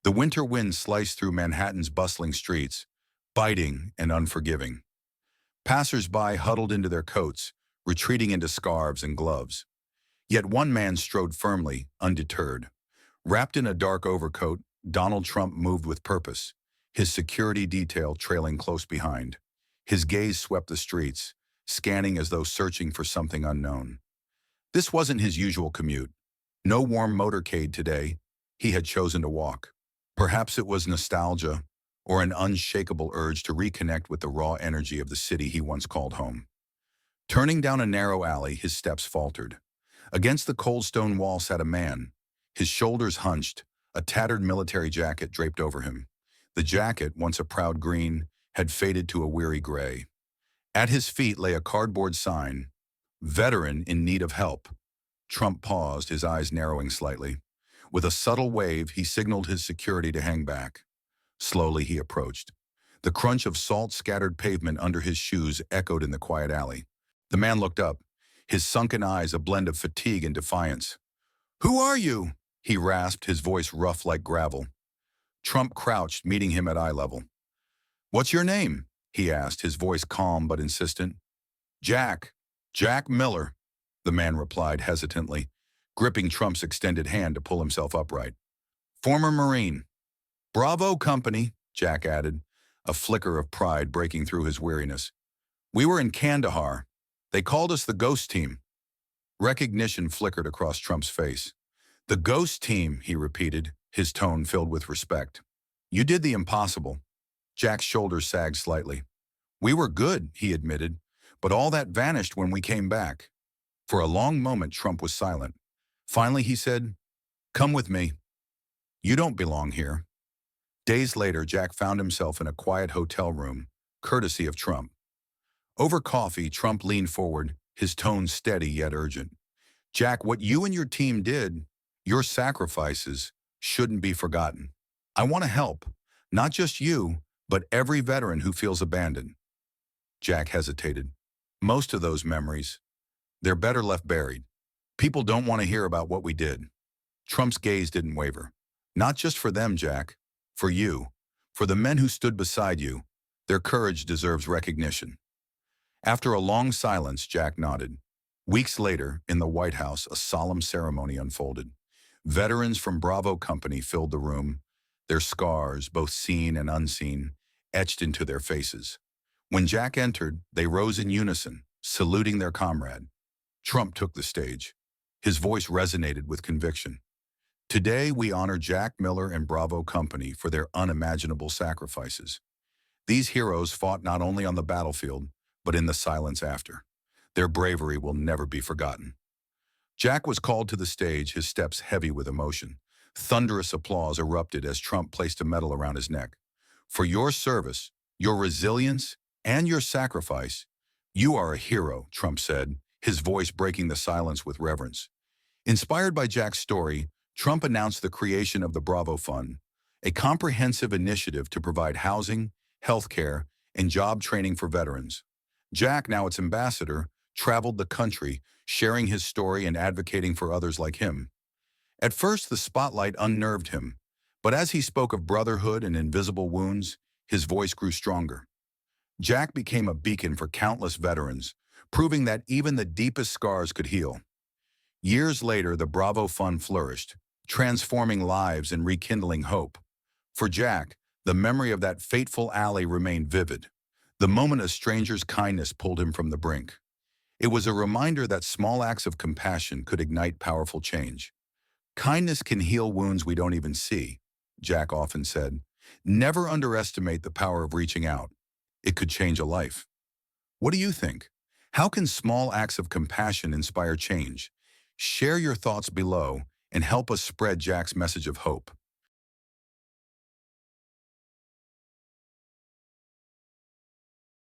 The winter wind sliced through Manhattan's bustling streets, biting and unforgiving. Passers-by huddled into their coats, retreating into scarves and gloves. Yet one man strode firmly, undeterred. Wrapped in a dark overcoat, Donald Trump moved with purpose, his security detail trailing close behind. His gaze swept the streets, scanning as though searching for something unknown. This wasn't his usual commute. No warm motorcade today. He had chosen to walk. Perhaps it was nostalgia, or an unshakable urge to reconnect with the raw energy of the city he once called home. Turning down a narrow alley, his steps faltered. Against the cold stone wall sat a man, his shoulders hunched, a tattered military jacket draped over him. The jacket, once a proud green, had faded to a weary gray. At his feet lay a cardboard sign, "Veteran in need of help." Trump paused, his eyes narrowing slightly. With a subtle wave, he signaled his security to hang back. Slowly he approached. The crunch of salt-scattered pavement under his shoes echoed in the quiet alley. The man looked up, his sunken eyes a blend of fatigue and defiance. "Who are you?" he rasped, his voice rough like gravel. Trump crouched, meeting him at eye level. "What's your name?" he asked, his voice calm but insistent. "Jack. Jack Miller," the man replied hesitantly, gripping Trump's extended hand to pull himself upright. "Former Marine." "Bravo Company," Jack added, a flicker of pride breaking through his weariness. "We were in Kandahar. They called us the Ghost Team." Recognition flickered across Trump's face. "The Ghost Team," he repeated, his tone filled with respect. "You did the impossible." Jack's shoulders sagged slightly. "We were good," he admitted, "but all that vanished when we came back." For a long moment, Trump was silent. Finally, he said, "Come with me. You don't belong here." Days later, Jack found himself in a quiet hotel room, courtesy of Trump. Over coffee, Trump leaned forward, his tone steady yet urgent. "Jack, what you and your team did, your sacrifices, shouldn't be forgotten. I want to help, not just you, but every veteran who feels abandoned." Jack hesitated. "Most of those memories, they're better left buried. People don't want to hear about what we did." Trump's gaze didn't waver. "Not just for them, Jack. For you. For the men who stood beside you. Their courage deserves recognition." After a long silence, Jack nodded. Weeks later, in the White House, a solemn ceremony unfolded. Veterans from Bravo Company filled the room, their scars, both seen and unseen, etched into their faces. When Jack entered, they rose in unison, saluting their comrade. Trump took the stage. His voice resonated with conviction. "Today, we honor Jack Miller and Bravo Company for their unimaginable sacrifices. These heroes fought not only on the battlefield, but in the silence after. Their bravery will never be forgotten." Jack was called to the stage, his steps heavy with emotion. Thunderous applause erupted as Trump placed a medal around his neck. "For your service, your resilience, and your sacrifice, you are a hero," Trump said, his voice breaking the silence with reverence. Inspired by Jack's story, Trump announced the creation of the Bravo Fund, a comprehensive initiative to provide housing, health care, and job training for veterans. Jack, now its ambassador, traveled the country, sharing his story and advocating for others like him. At first, the spotlight unnerved him, but as he spoke of brotherhood and invisible wounds, his voice grew stronger. Jack became a beacon for countless veterans, proving that even the deepest scars could heal. Years later, the Bravo Fund flourished, transforming lives and rekindling hope. For Jack, the memory of that fateful alley remained vivid. The moment a stranger's kindness pulled him from the brink. It was a reminder that small acts of compassion could ignite powerful change. "Kindness can heal wounds we don't even see," Jack often said. "Never underestimate the power of reaching out. It could change a life." What do you think? How can small acts of compassion inspire change? Share your thoughts below and help us spread Jack's message of hope.